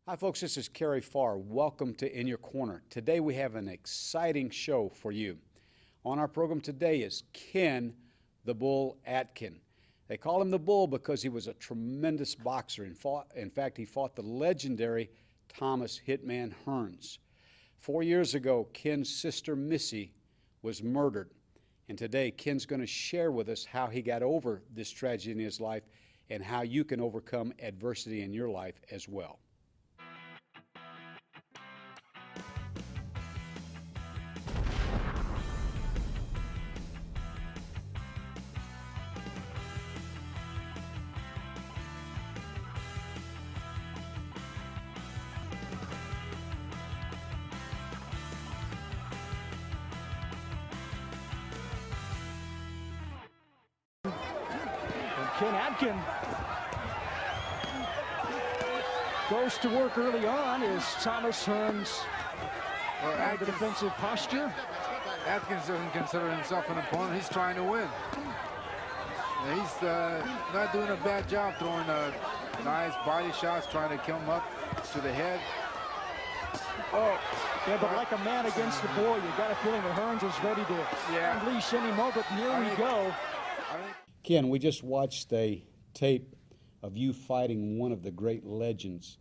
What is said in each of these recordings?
Hi, folks. This is Kerry Pharr. Welcome to In Your Corner. Today we have an exciting show for you. On our program today is Ken the Bull Atkin. They call him the Bull because he was a tremendous boxer. In fact, he fought the legendary Thomas Hitman Hearns. 4 years ago, Ken's sister Missy was murdered. And today, Ken's going to share with us how he got over this tragedy in his life and how you can overcome adversity in your life as well. Ken Atkin goes to work early on as Thomas Hearns had the defensive posture. Atkins doesn't consider himself an opponent. He's trying to win. And he's not doing a bad job throwing nice body shots, trying to kill him up to the head. Oh, yeah, but like a man against the boy, you got a feeling that Hearns is ready to unleash any moment. And here we go. Ken, we just watched a tape of you fighting one of the great legends,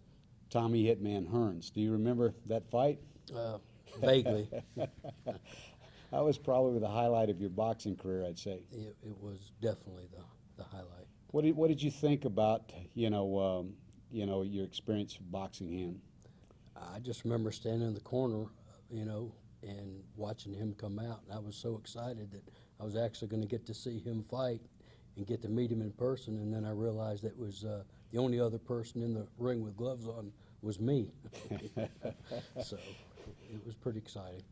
Tommy Hitman Hearns. Do you remember that fight? Vaguely. That was probably the highlight of your boxing career, I'd say. It was definitely the highlight. What did you think about your experience boxing him? I just remember standing in the corner, and watching him come out. And I was so excited that I was actually going to get to see him fight and get to meet him in person. And then I realized that was the only other person in the ring with gloves on was me. So it was pretty exciting.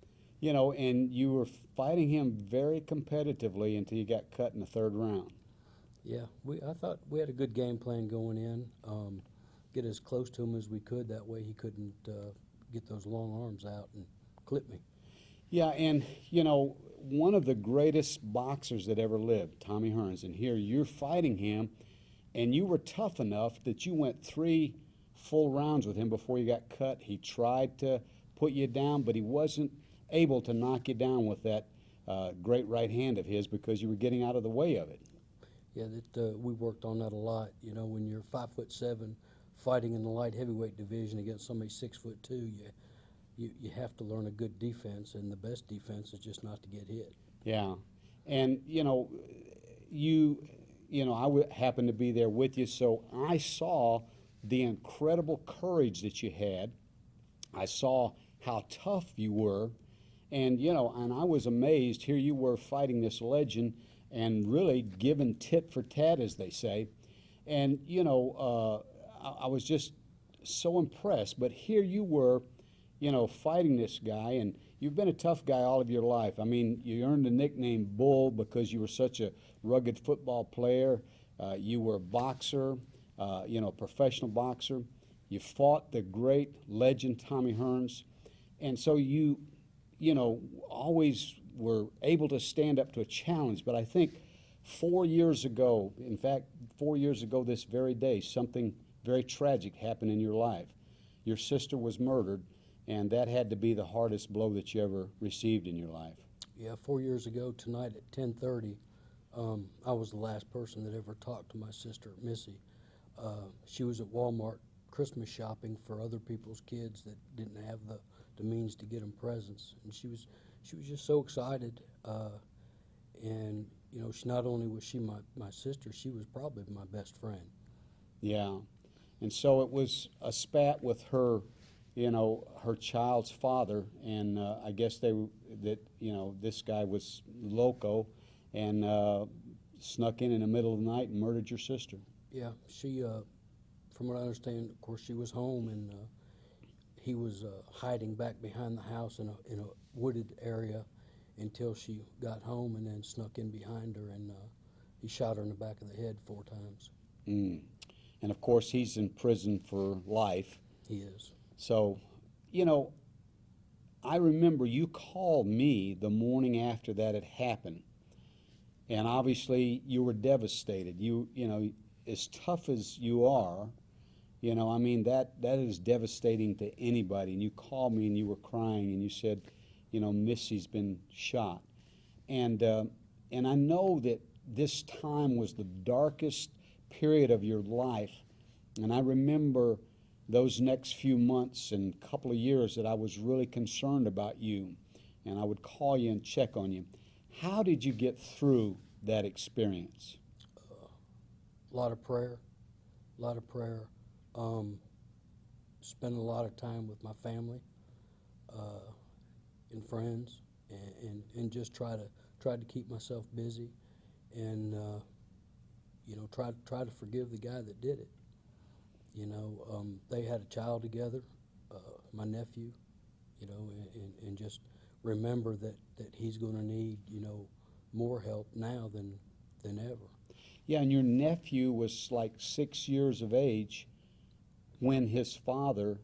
And you were fighting him very competitively until you got cut in the third round. Yeah, I thought we had a good game plan going in. Get as close to him as we could. That way he couldn't get those long arms out and clip me. Yeah, and, one of the greatest boxers that ever lived, Tommy Hearns, and here you're fighting him, and you were tough enough that you went 3 full rounds with him before you got cut. He tried to put you down, but he wasn't able to knock you down with that great right hand of his because you were getting out of the way of it. Yeah, we worked on that a lot. When you're 5'7", fighting in the light heavyweight division against somebody 6'2", you have to learn a good defense, and the best defense is just not to get hit. Yeah, and I happened to be there with you, so I saw the incredible courage that you had. I saw how tough you were, and I was amazed. Here you were fighting this legend and really giving tit for tat, as they say, and I was just so impressed. But here you were, fighting this guy, and you've been a tough guy all of your life. I mean, you earned the nickname Bull because you were such a rugged football player. You were a boxer, a professional boxer. You fought the great legend Tommy Hearns, and so you always were able to stand up to a challenge. But I think 4 years ago, in fact, 4 years ago this very day, something very tragic happened in your life. Your sister was murdered, and that had to be the hardest blow that you ever received in your life. Yeah, 4 years ago tonight at 10:30, I was the last person that ever talked to my sister, Missy. She was at Walmart Christmas shopping for other people's kids that didn't have the means to get them presents, and she was just so excited. And she not only was she my sister, she was probably my best friend. Yeah, and so it was a spat with her, her child's father, and I guess this guy was loco and snuck in the middle of the night and murdered your sister. Yeah, she, from what I understand, of course, she was home, and he was hiding back behind the house in a wooded area until she got home, and then snuck in behind her, and he shot her in the back of the head 4 times. And of course, he's in prison for life. He is. So, I remember you called me the morning after that had happened, and obviously you were devastated. You know, as tough as you are, You know, I mean, that is devastating to anybody. And you called me and you were crying and you said, you know, Missy's been shot. And I know that this time was the darkest period of your life. And I remember those next few months and couple of years that I was really concerned about you. And I would call you and check on you. How did you get through that experience? A lot of prayer, a lot of prayer. Spending a lot of time with my family and friends, and just try to keep myself busy, and you know, try to forgive the guy that did it. You know, they had a child together, my nephew. You know, and just remember that he's going to need, you know, more help now than ever. Yeah, and your nephew was like 6 years of age when his father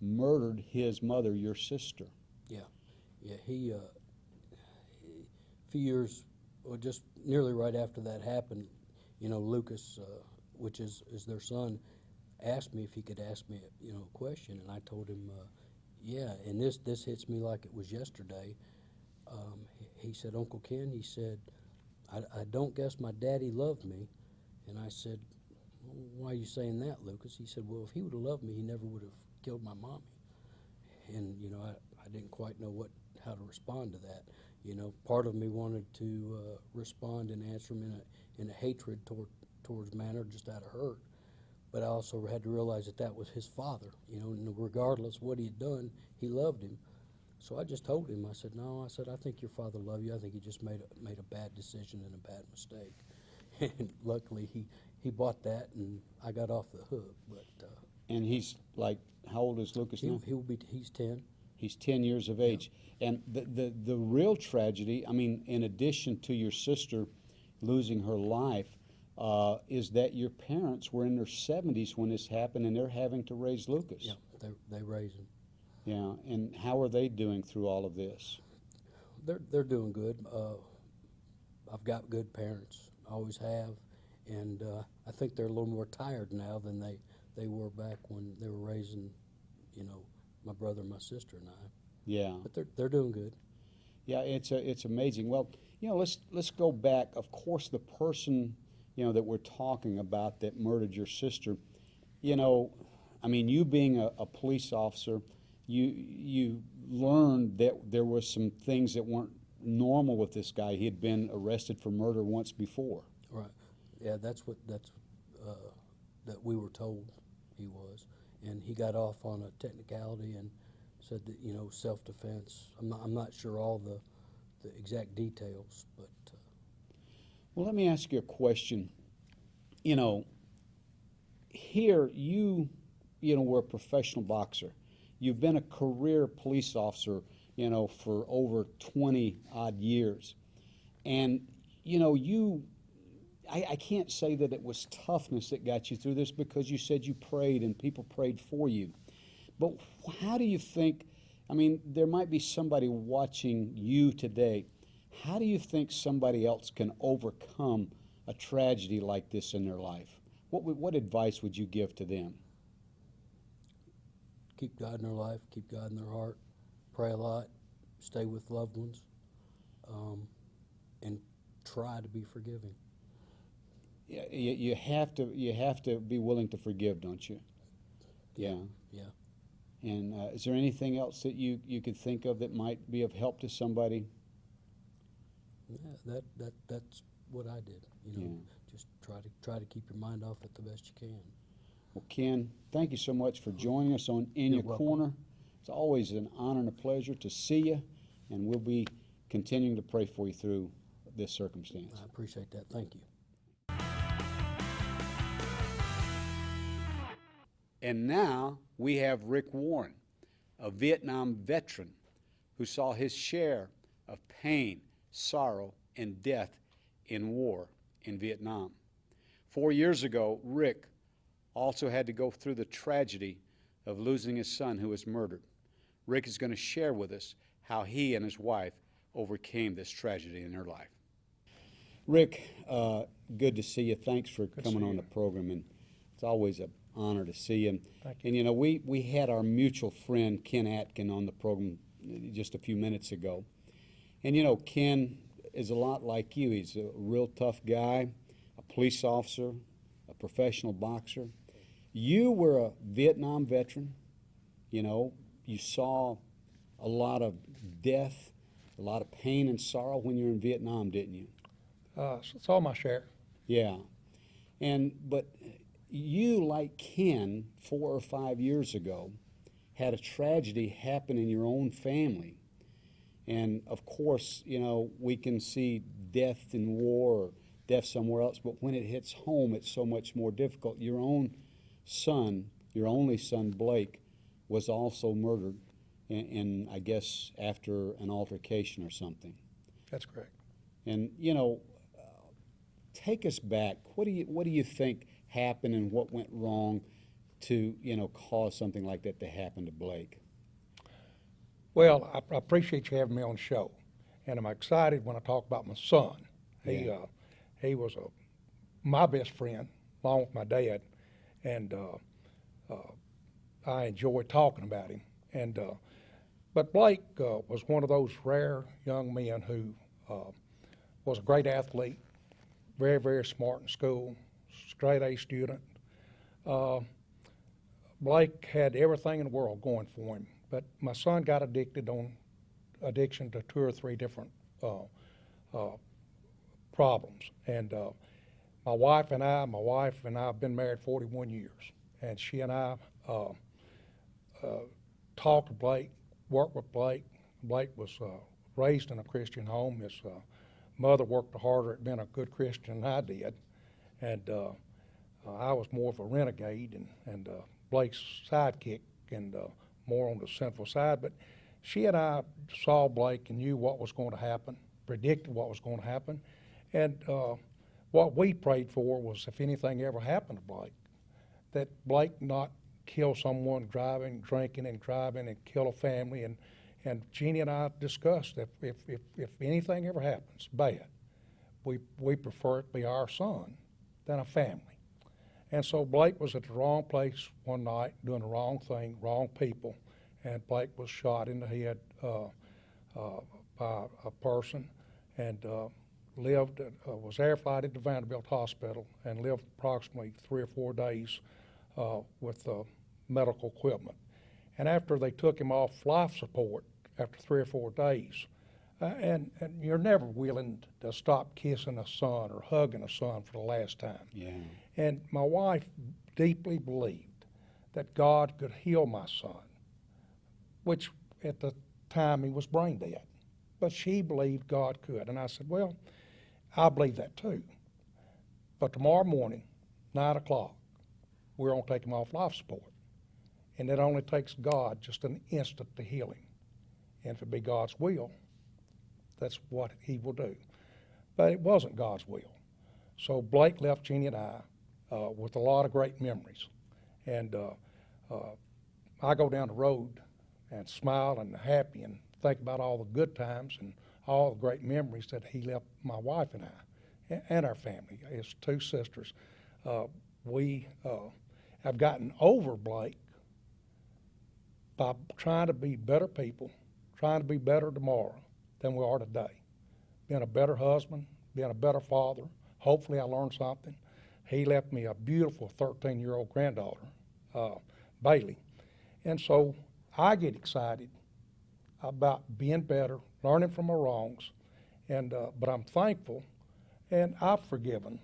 murdered his mother, your sister. Yeah, he a few years, or just nearly right after that happened, you know, Lucas, which is their son, asked me if he could ask me, you know, a question, and I told him, yeah, and this hits me like it was yesterday. He said, Uncle Ken, he said, I don't guess my daddy loved me. And I said, well, why are you saying that, Lucas? He said, well, if he would have loved me, he never would have killed my mommy. And, you know, I didn't quite know how to respond to that. You know, part of me wanted to respond and answer him in a hatred towards manner, just out of hurt. But I also had to realize that was his father, you know, and regardless of what he had done, he loved him. So I just told him, I said, no, I said, I think your father loved you. I think he just made a bad decision and a bad mistake. And luckily he bought that, and I got off the hook. But And he's like, how old is Lucas now? he's 10. He's 10 years of age. Yeah. And the real tragedy, I mean, in addition to your sister losing her life, is that your parents were in their 70s when this happened, and they're having to raise Lucas. Yeah, they raise him. Yeah, and how are they doing through all of this? They're doing good. I've got good parents, always have, and I think they're a little more tired now than they were back when they were raising, you know, my brother, my sister, and I. Yeah. But they're doing good. Yeah, it's amazing. Well, you know, let's go back. Of course, the person, you know, that we're talking about that murdered your sister, you know, I mean, you being a police officer, you learned that there was some things that weren't normal with this guy. He had been arrested for murder once before. Right. Yeah, that's that we were told he was, and he got off on a technicality and said that, you know, self-defense. I'm not sure all the exact details, but. Well, let me ask you a question. You know, here you know, were a professional boxer. You've been a career police officer, you know, for over 20 odd years. And, you know, I can't say that it was toughness that got you through this, because you said you prayed and people prayed for you. But how do you think, I mean, there might be somebody watching you today. How do you think somebody else can overcome a tragedy like this in their life? What advice would you give to them? Keep God in their life, keep God in their heart, pray a lot, stay with loved ones, and try to be forgiving. Yeah, you have to be willing to forgive, don't you? Yeah. Yeah. And is there anything else that you could think of that might be of help to somebody? Yeah, that's what I did. You know, just try to keep your mind off it the best you can. Well, Ken, thank you so much for joining us on In Your Corner. It's always an honor and a pleasure to see you, and we'll be continuing to pray for you through this circumstance. I appreciate that. Thank you. And now we have Rick Warren, a Vietnam veteran who saw his share of pain, sorrow, and death in war in Vietnam. 4 years ago, Rick also had to go through the tragedy of losing his son who was murdered. Rick is going to share with us how he and his wife overcame this tragedy in their life. Rick, good to see you. Thanks for coming on the program, and it's always an honor to see you. Thank you. And, you know, we had our mutual friend, Ken Atkin, on the program just a few minutes ago. And, you know, Ken is a lot like you. He's a real tough guy, a police officer, a professional boxer. You were a Vietnam veteran. You know, you saw a lot of death, a lot of pain and sorrow when you were in Vietnam, didn't you? Saw my share. Yeah. But you, like Ken, 4 or 5 years ago, had a tragedy happen in your own family. And of course, you know, we can see death in war or death somewhere else, but when it hits home, it's so much more difficult. Your own son, your only son, Blake, was also murdered, in I guess, after an altercation or something. That's correct. And, you know, take us back. What do you think happened and what went wrong to, you know, cause something like that to happen to Blake? Well, I appreciate you having me on the show, and I'm excited when I talk about my son. Yeah. He was my best friend, along with my dad, and I enjoy talking about him. And but Blake was one of those rare young men who was a great athlete, very, very smart in school, straight A student. Blake had everything in the world going for him, but my son got addiction to 2 or 3 different problems. And my wife and I have been married 41 years, and she and I talked to Blake, worked with Blake. Blake was raised in a Christian home. His mother worked harder at being a good Christian than I did, and I was more of a renegade and Blake's sidekick and more on the sinful side. But she and I saw Blake and knew what was going to happen, predicted what was going to happen, and what we prayed for was if anything ever happened to Blake, that Blake not kill someone drinking and driving and kill a family. And Jeannie and I discussed that if anything ever happens bad, we prefer it be our son than a family. And so Blake was at the wrong place one night, doing the wrong thing, wrong people, and Blake was shot in the head by a person, and was air flighted to Vanderbilt Hospital and lived approximately 3 or 4 days with medical equipment. And after they took him off life support, after 3 or 4 days, and you're never willing to stop kissing a son or hugging a son for the last time. Yeah. And my wife deeply believed that God could heal my son, which at the time he was brain dead. But she believed God could. And I said, well, I believe that too. But tomorrow morning, 9 o'clock, we're going to take him off life support. And it only takes God just an instant to heal him. And if it be God's will, that's what he will do. But it wasn't God's will. So Blake left Jeannie and I with a lot of great memories. And I go down the road and smile and happy and think about all the good times and all the great memories that he left my wife and I and our family, his 2 sisters. We have gotten over Blake by trying to be better people, trying to be better tomorrow than we are today. Being a better husband, being a better father. Hopefully I learned something. He left me a beautiful 13-year-old granddaughter, Bailey. And so I get excited about being better, learning from my wrongs, and but I'm thankful, and I've forgiven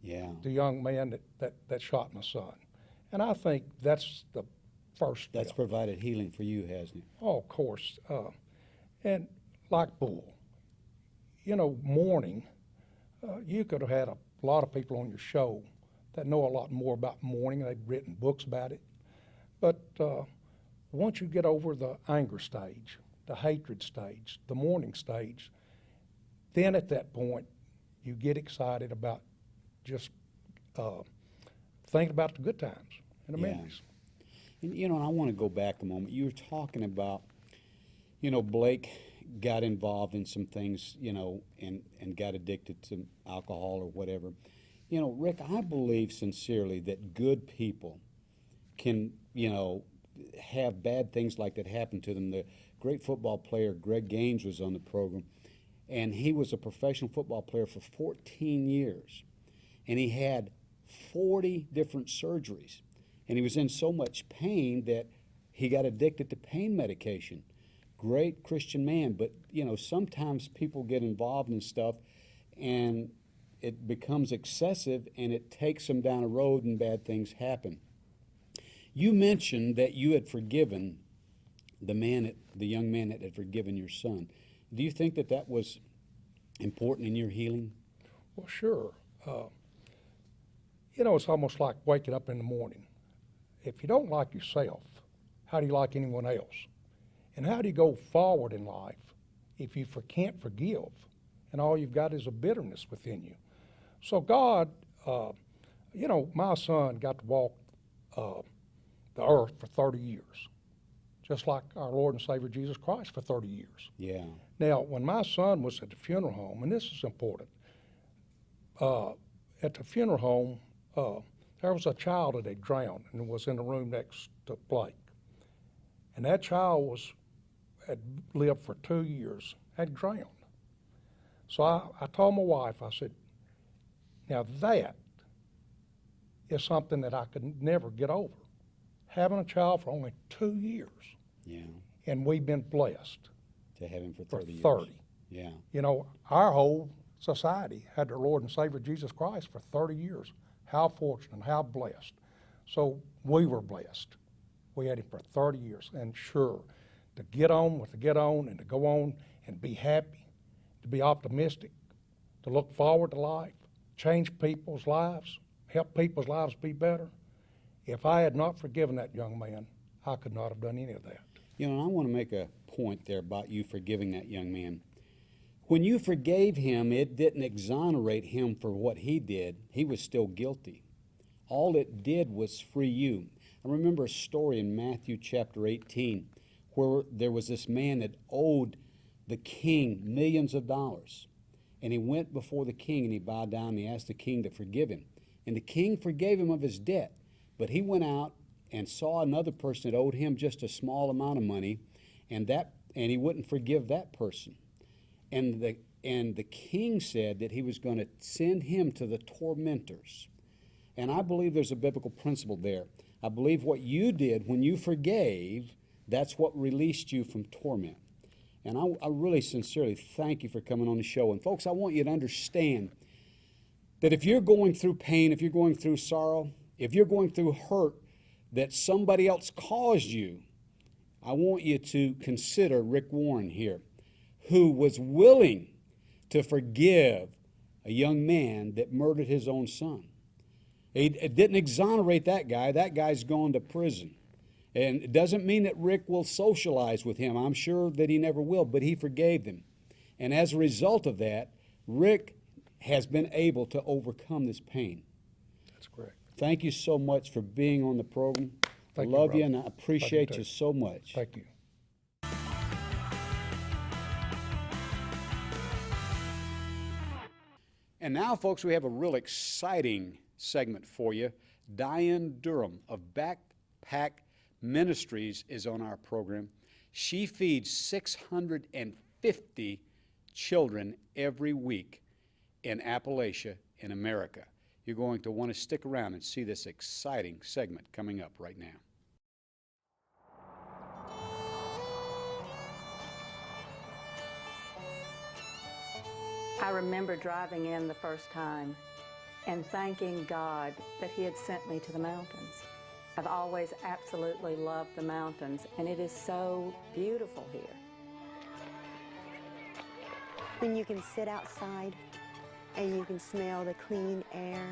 the young man that shot my son. And I think that's the first step. That's provided healing for you, hasn't it? Oh, of course. And like Bull, you know, mourning, you could have had a lot of people on your show that know a lot more about mourning. They've written books about it. But once you get over the anger stage, the hatred stage, the mourning stage, then at that point, you get excited about just thinking about the good times and the memories. And, you know, I want to go back a moment. You were talking about, you know, Blake got involved in some things, you know, and got addicted to alcohol or whatever. You know, Rick, I believe sincerely that good people can, have bad things like that happen to them. The great football player Greg Gaines was on the program, and he was a professional football player for 14 years, and he had 40 different surgeries, and he was in so much pain that he got addicted to pain medication. Great Christian man, but sometimes people get involved in stuff, and it becomes excessive, and it takes them down a road, and bad things happen. You mentioned that you had forgiven the young man that had forgiven your son. Do you think that that was important in your healing? Well, sure. It's almost like waking up in the morning. If you don't like yourself, how do you like anyone else? And how do you go forward in life if you can't forgive and all you've got is a bitterness within you? So God, my son got to walk the earth for 30 years, just like our Lord and Savior Jesus Christ for 30 years. Yeah. Now, when my son was at the funeral home, and this is important, at the funeral home, there was a child that had drowned and was in the room next to Blake. And that child had lived for 2 years, had drowned. So I told my wife, I said, now that is something that I could never get over. Having a child for only 2 years. Yeah. And we've been blessed. To have him for For 30 years. 30. Yeah. Our whole society had their Lord and Savior Jesus Christ for 30 years. How fortunate, how blessed. So we were blessed. We had him for 30 years. And sure, to get on and to go on and be happy, to be optimistic, to look forward to life, change people's lives, help people's lives be better. If I had not forgiven that young man, I could not have done any of that. And I want to make a point there about you forgiving that young man. When you forgave him, it didn't exonerate him for what he did. He was still guilty. All it did was free you. I remember a story in Matthew chapter 18 where there was this man that owed the king millions of dollars. And he went before the king and he bowed down and he asked the king to forgive him. And the king forgave him of his debt. But he went out and saw another person that owed him just a small amount of money, and he wouldn't forgive that person. And the king said that he was going to send him to the tormentors. And I believe there's a biblical principle there. I believe what you did when you forgave, that's what released you from torment. And I really sincerely thank you for coming on the show. And folks, I want you to understand that if you're going through pain, if you're going through sorrow, if you're going through hurt that somebody else caused you, I want you to consider Rick Warren here, who was willing to forgive a young man that murdered his own son. It didn't exonerate that guy. That guy's gone to prison. And it doesn't mean that Rick will socialize with him. I'm sure that he never will, but he forgave them. And as a result of that, Rick has been able to overcome this pain. That's correct. Thank you so much for being on the program. Thank I you, love you, Rob. and I appreciate Thank you, you so much. Thank you. And now, folks, we have a real exciting segment for you. Diane Durham of Backpack Ministries is on our program. She feeds 650 children every week in Appalachia in America. You're going to want to stick around and see this exciting segment coming up right now. I remember driving in the first time and thanking God that He had sent me to the mountains. I've always absolutely loved the mountains, and it is so beautiful here. When you can sit outside and you can smell the clean air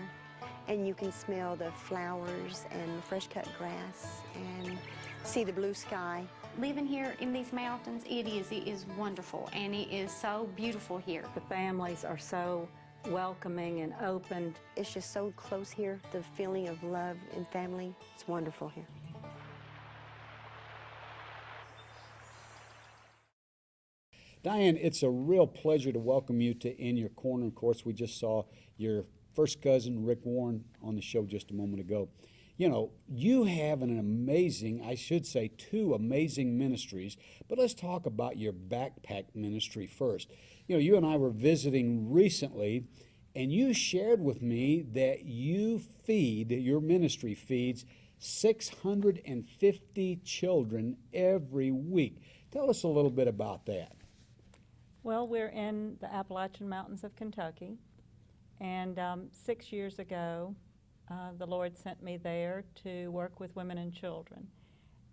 and you can smell the flowers and the fresh cut grass and see the blue sky. Living here in these mountains, it is wonderful, and it is so beautiful here. The families are so welcoming and open. It's just so close here, the feeling of love and family. It's wonderful here. Diane, it's a real pleasure to welcome you to In Your Corner. Of course, we just saw your first cousin, Rick Warren, on the show just a moment ago. You know, you have an amazing, I should say, two amazing ministries, but let's talk about your backpack ministry first. You know, you and I were visiting recently, and you shared with me that your ministry feeds 650 children every week. Tell us a little bit about that. Well, we're in the Appalachian Mountains of Kentucky, and 6 years ago, the Lord sent me there to work with women and children.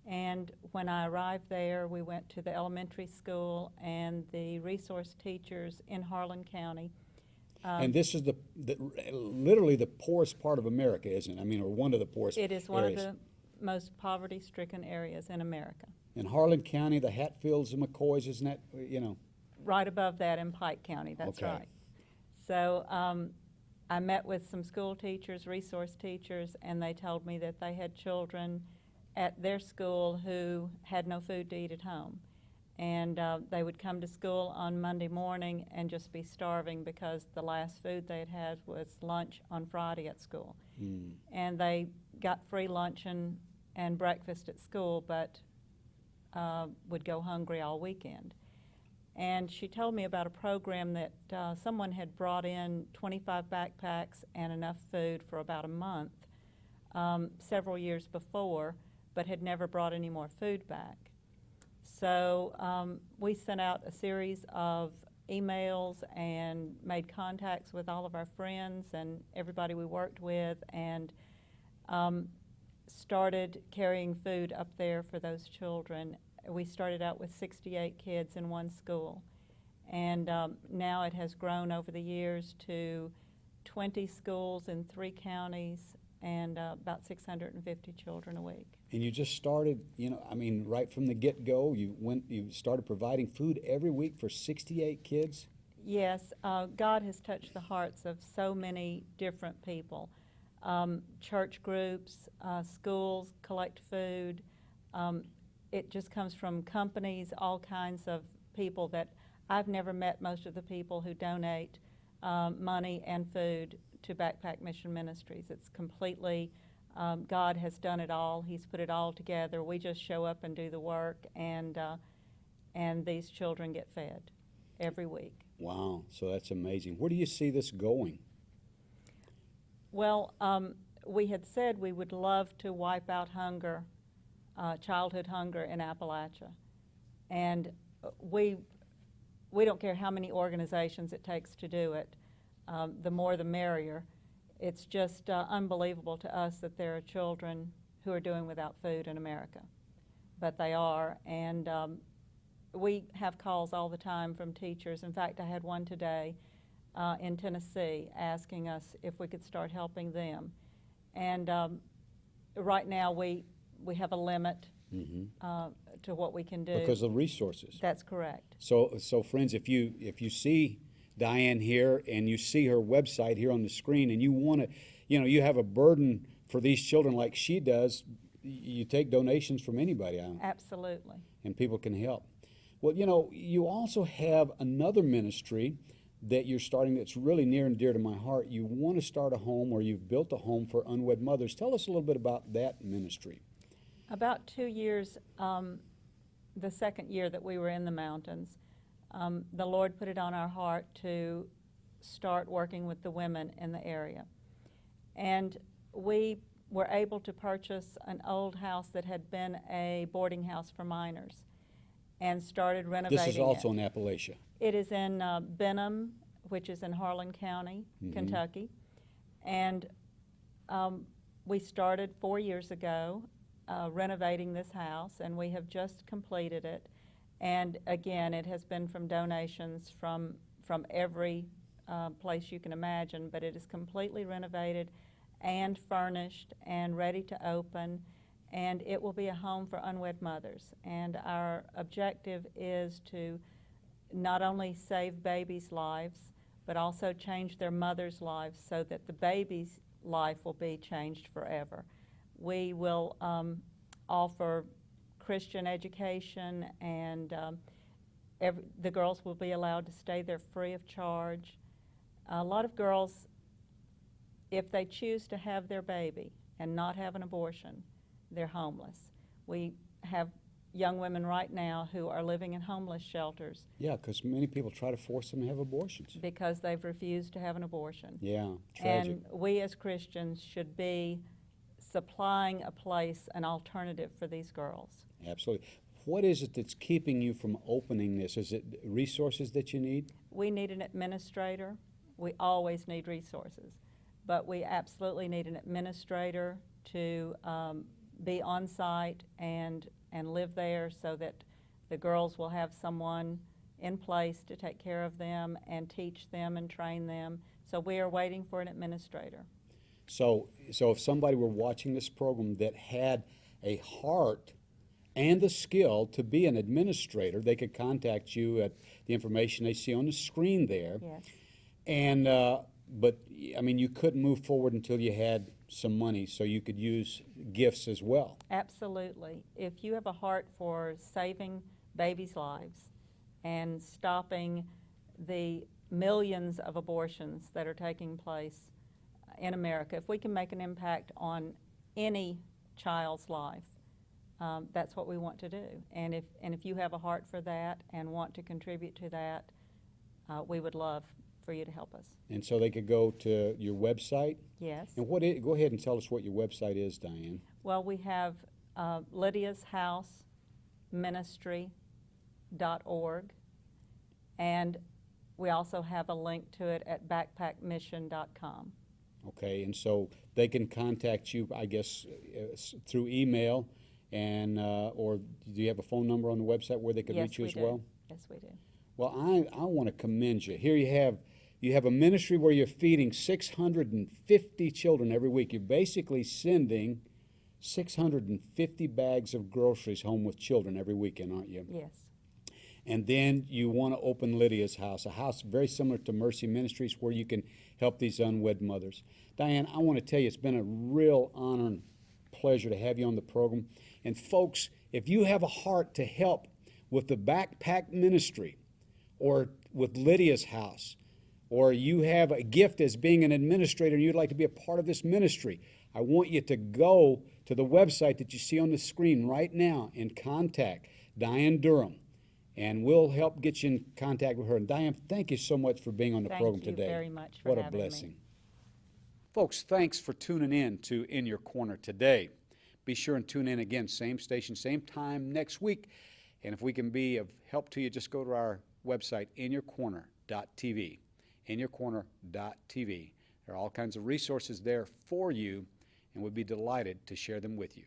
And when I arrived there, we went to the elementary school and the resource teachers in Harlan County. And this is literally the poorest part of America, isn't it? I mean, or one of the poorest It is one areas. of the most poverty-stricken areas in America. In Harlan County, the Hatfields and McCoys, isn't that, you know? Right above that in Pike County, that's Okay. right. So I met with some school teachers, resource teachers, and they told me that they had children at their school who had no food to eat at home. And they would come to school on Monday morning and just be starving because the last food they had had was lunch on Friday at school. And they got free lunch and breakfast at school, but would go hungry all weekend. And she told me about a program that someone had brought in 25 backpacks and enough food for about a month several years before, but had never brought any more food back. So we sent out a series of emails and made contacts with all of our friends and everybody we worked with, and started carrying food up there for those children. We started out with 68 kids in one school, and now it has grown over the years to 20 schools in 3 counties and about 650 children a week. And you just started, you know, I mean, right from the get-go, you started providing food every week for 68 kids? Yes, God has touched the hearts of so many different people. Church groups, schools collect food. It just comes from companies, all kinds of people that I've never met most of the people who donate money and food to Backpack Mission Ministries. It's completely, God has done it all. He's put it all together. We just show up and do the work, and these children get fed every week. Wow, so that's amazing. Where do you see this going? Well, we had said we would love to wipe out hunger, childhood hunger in Appalachia. And we don't care how many organizations it takes to do it. The more the merrier. It's just unbelievable to us that there are children who are doing without food in America. But they are, and we have calls all the time from teachers. In fact, I had one today in Tennessee asking us if we could start helping them. And right now we have a limit to what we can do. Because of resources. That's correct. So friends, if you see Diane here and you see her website here on the screen and you want to, you know, you have a burden for these children like she does, you take donations from anybody. Absolutely. And people can help. Well, you know, you also have another ministry that you're starting that's really near and dear to my heart. You want to start a home, or you've built a home for unwed mothers. Tell us a little bit about that ministry. About 2 years, the second year that we were in the mountains, the Lord put it on our heart to start working with the women in the area. And we were able to purchase an old house that had been a boarding house for minors and started renovating it. This is also in Appalachia. It is in Benham, which is in Harlan County, Kentucky. And we started 4 years ago renovating this house, and we have just completed it. And again, it has been from donations from every place you can imagine, but it is completely renovated and furnished and ready to open, and it will be a home for unwed mothers. And our objective is to not only save babies' lives, but also change their mothers' lives so that the baby's life will be changed forever. We will offer Christian education, and the girls will be allowed to stay there free of charge. A lot of girls if they choose to have their baby and not have an abortion, they're homeless. We have young women right now who are living in homeless shelters Yeah, because many people try to force them to have abortions. because they've refused to have an abortion. Yeah, tragic. And we as Christians should be supplying a place, an alternative for these girls. Absolutely. What is it that's keeping you from opening this? Is it resources that you need? We need an administrator. We always need resources, but we absolutely need an administrator to be on site and live there so that the girls will have someone in place to take care of them and teach them and train them. So we are waiting for an administrator. So if somebody were watching this program that had a heart and the skill to be an administrator, they could contact you at the information they see on the screen there. Yes. And but I mean, you couldn't move forward until you had some money, so you could use gifts as well. Absolutely. If you have a heart for saving babies' lives and stopping the millions of abortions that are taking place in America, if we can make an impact on any child's life, that's what we want to do. And if you have a heart for that and want to contribute to that, we would love for you to help us. And so they could go to your website. Yes. And go ahead and tell us what your website is, Diane. Well, we have Lydia's House Ministry.org, and we also have a link to it at backpackmission.com. Okay, and so they can contact you, I guess, through email, and or do you have a phone number on the website where they could reach you as well? Yes, we do. Well, I want to commend you. Here you have a ministry where you're feeding 650 children every week. You're basically sending 650 bags of groceries home with children every weekend, aren't you? Yes. And then you want to open Lydia's House, a house very similar to Mercy Ministries where you can help these unwed mothers. Diane, I want to tell you it's been a real honor and pleasure to have you on the program. And folks, if you have a heart to help with the Backpack Ministry or with Lydia's House, or you have a gift as being an administrator and you'd like to be a part of this ministry, I want you to go to the website that you see on the screen right now and contact Diane Durham. And we'll help get you in contact with her. And Diane, thank you so much for being on the program today. Thank you very much for what a having blessing. me. Folks, thanks for tuning in to In Your Corner today. Be sure and tune in again, same station, same time next week. And if we can be of help to you, just go to our website, inyourcorner.tv. inyourcorner.tv. There are all kinds of resources there for you, and we'd be delighted to share them with you.